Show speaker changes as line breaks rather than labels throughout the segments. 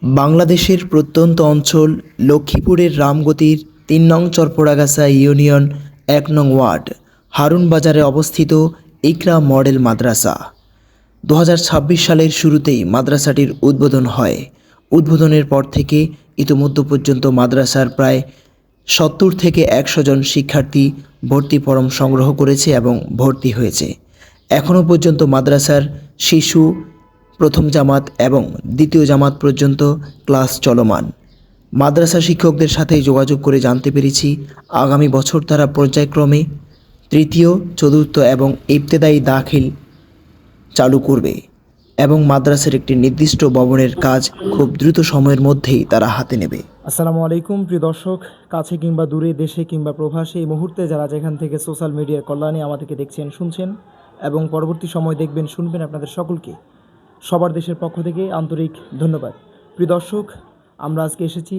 বাংলাদেশের প্রত্যন্ত অঞ্চল লক্ষ্মীপুরের রামগতির ৩ নং চরপোড়াগাছা ইউনিয়ন ১ নং ওয়ার্ড হারুন বাজারে অবস্থিত ইকরা মডেল মাদ্রাসা। ২০২৬ সালের শুরুতেই মাদ্রাসাটির উদ্বোধন হয়। উদ্বোধনের পর থেকে ইতোমধ্যে পর্যন্ত মাদ্রাসার প্রায় ৭০ থেকে ১০০ জন শিক্ষার্থী ভর্তি ফরম সংগ্রহ করেছে এবং ভর্তি হয়েছে। এখনও পর্যন্ত মাদ্রাসার শিশু প্রথম জামাত এবং দ্বিতীয় জামাত পর্যন্ত ক্লাস চলমান। মাদ্রাসা শিক্ষকদের সাথে যোগাযোগ করে জানতে পেরেছি আগামী বছর তারা পর্যায়ক্রমে তৃতীয়, চতুর্থ এবং ইবতেদায়ী দাখিল চালু করবে এবং মাদ্রাসার একটি নির্দিষ্ট ভবনের কাজ খুব দ্রুত সময়ের মধ্যেই তারা হাতে নেবে।
আসসালামু আলাইকুম প্রিয় দর্শক, কাছে কিংবা দূরে, দেশে কিংবা প্রবাসে, এই মুহূর্তে যারা যেখান থেকে সোশ্যাল মিডিয়ার কল্যাণে আমাদেরকে দেখছেন, শুনছেন এবং পরবর্তী সময় দেখবেন, শুনবেন, আপনাদের সকলকে সবার দেশের পক্ষ থেকে আন্তরিক ধন্যবাদ। প্রিয় দর্শক, আমরা আজকে এসেছি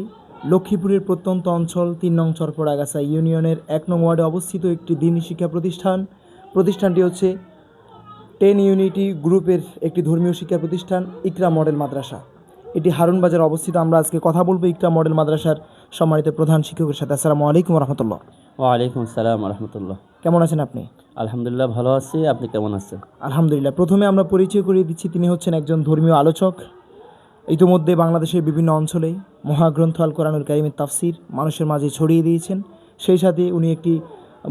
লক্ষ্মীপুরের প্রত্যন্ত অঞ্চল ৩ নং চরপোড়াগাছা ইউনিয়নের ১ নং ওয়ার্ডে অবস্থিত একটি দ্বীনি শিক্ষা প্রতিষ্ঠানটি হচ্ছে 10 ইউনিটি গ্রুপের একটি ধর্মীয় শিক্ষা প্রতিষ্ঠান ইকরা মডেল মাদ্রাসা। এটি হারুন বাজারে অবস্থিত। আমরা আজকে কথা বলবো ইকরা মডেল মাদ্রাসার সম্মানিত প্রধান শিক্ষকের সাথে। আসসালামু আলাইকুম রহমতুল্লাহ।
ওয়ালাইকুম আসসালাম রহমতুল্লাহ।
কেমন আছেন আপনি?
আলহামদুলিল্লাহ ভালো আছি, আপনি কেমন আছেন?
আলহামদুলিল্লাহ। প্রথমে আমরা পরিচয় করিয়ে দিচ্ছি, তিনি হচ্ছেন একজন ধর্মীয় আলোচক। ইতিমধ্যে বাংলাদেশের বিভিন্ন অঞ্চলে মহাগ্রন্থ আল কোরআনুল কারীমের তাফসির মানুষের মাঝে ছড়িয়ে দিয়েছেন। সেই সাথে উনি একটি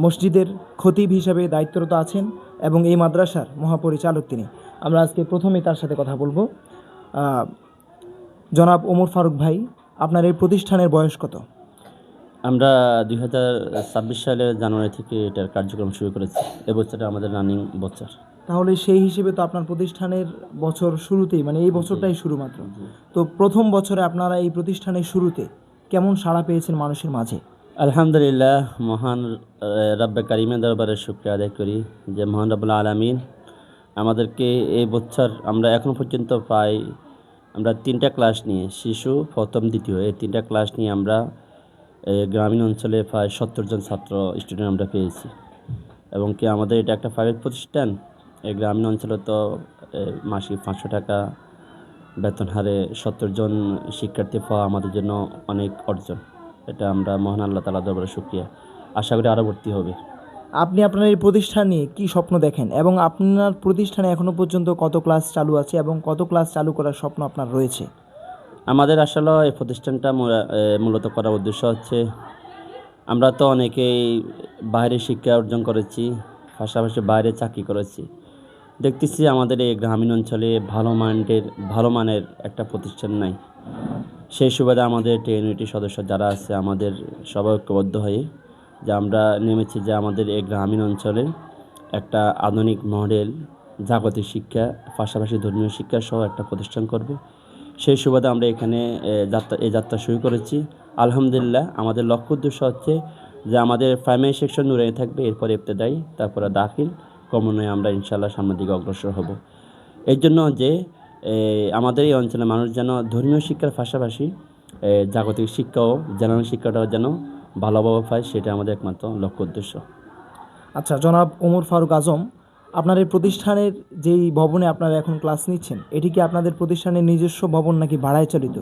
মসজিদের খতিব হিসাবে দায়িত্বরত আছেন এবং এই মাদ্রাসার মহাপরিচালক তিনি। আমরা আজকে প্রথমেই তার সাথে কথা বলবো। জনাব ওমর ফারুক ভাই, আপনার এই প্রতিষ্ঠানের বয়স কত?
আমরা 2026 সালের জানুয়ারি থেকে এটার কার্যক্রম শুরু করেছি। এবছরটা আমাদের রানিং বছর।
তাহলে সেই হিসেবে তো আপনার প্রতিষ্ঠানের বছর শুরুতেই, মানে এই বছরটাই শুরু মাত্র। তো প্রথম বছরে আপনারা এই প্রতিষ্ঠানের শুরুতে কেমন সাড়া পেয়েছেন মানুষের মাঝে?
আলহামদুলিল্লাহ, মহান রব্বে কারিমের দরবারে শুকরিয়া আদায় করি যে মহান রব্বুল আলামিন আমাদেরকে এই বছর আমরা এখনও পর্যন্ত আমরা 3টা ক্লাস নিয়ে, শিশু প্রথম দ্বিতীয়, এই 3টা ক্লাস নিয়ে আমরা গ্রামীণ অঞ্চলে প্রায় 70 জন ছাত্র স্টুডেন্ট আমরা পেয়েছি। এবং কি আমাদের এটা একটা প্রাইভেট প্রতিষ্ঠান। এই গ্রামীণ অঞ্চলে তো মাসিক 500 টাকা বেতন হারে 70 জন শিক্ষার্থী পাওয়া আমাদের জন্য অনেক অর্জন। এটা আমরা মহান আল্লাহ তাআলার দরবারে শুকরিয়া। আশা করি আরও ভর্তি হবে।
আপনি আপনার এই প্রতিষ্ঠান নিয়ে কী স্বপ্ন দেখেন এবং আপনার প্রতিষ্ঠানে এখনও পর্যন্ত কত ক্লাস চালু আছে এবং কত ক্লাস চালু করার স্বপ্ন আপনার রয়েছে?
আমাদের আসলে এই প্রতিষ্ঠানটা মূলত করার উদ্দেশ্য হচ্ছে, আমরা তো অনেকেই বাইরে শিক্ষা অর্জন করেছি, পাশাপাশি বাইরে চাকরি করেছি। দেখতেছি আমাদের এই গ্রামীণ অঞ্চলে ভালো মানের একটা প্রতিষ্ঠান নাই। সেই সুবাদে আমাদের টিএনইউটি সদস্য যারা আছে, আমাদের সবাই ঐক্যবদ্ধ হয়ে যে আমরা নেমেছি যে আমাদের এই গ্রামীণ অঞ্চলে একটা আধুনিক মডেল জাগতিক শিক্ষা, পাশাপাশি ধর্মীয় শিক্ষা সহ একটা প্রতিষ্ঠান করব। সেই সুবাদে আমরা এখানে যাত্রা শুরু করেছি। আলহামদুলিল্লাহ, আমাদের লক্ষ্য উদ্দেশ্য হচ্ছে যে আমাদের প্রাইমারি সেকশন নুরানি থাকবে, এরপরে ইবতেদায়ী, তারপরে দাখিল, ক্রমান্বয়ে আমরা ইনশাআল্লাহ সামনের দিকে অগ্রসর হব। এর জন্য যে আমাদের এই অঞ্চলের মানুষ যেন ধর্মীয় শিক্ষার পাশাপাশি জাগতিক শিক্ষাও, জেনারেল শিক্ষাটাও যেন ভালোভাবে পায়, সেটা আমাদের একমাত্র লক্ষ্য উদ্দেশ্য।
আচ্ছা, জনাব ওমর ফারুক আজম, আপনার এই প্রতিষ্ঠানের যেই ভবনে আপনারা এখন ক্লাস নিচ্ছেন, এটি কি আপনাদের প্রতিষ্ঠানের নিজস্ব ভবন নাকি ভাড়ায় চালিত?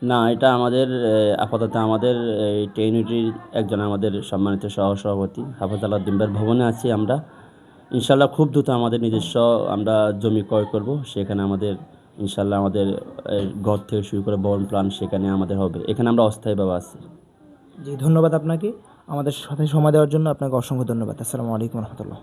না, এটা আমাদের আপাতত আমাদের এই টিএনইউটির একজন আমাদের সম্মানিত সহসভাপতি হাফেজ আলাউদ্দিন ভাইয়ের ভবনে আছি আমরা। ইনশাল্লাহ খুব দ্রুত আমাদের নিজস্ব আমরা জমি ক্রয় করব। সেখানে আমাদের ইনশাল্লাহ আমাদের ঘর থেকে শুরু করে ভবন প্ল্যান সেখানে আমাদের হবে। এখানে আমরা অস্থায়ীভাবে আছি।
জি, ধন্যবাদ আপনাকে আমাদের সাথে সময় দেওয়ার জন্য। আপনাকে অসংখ্য ধন্যবাদ। আসসালামু আলাইকুম রহমতুল্লাহ।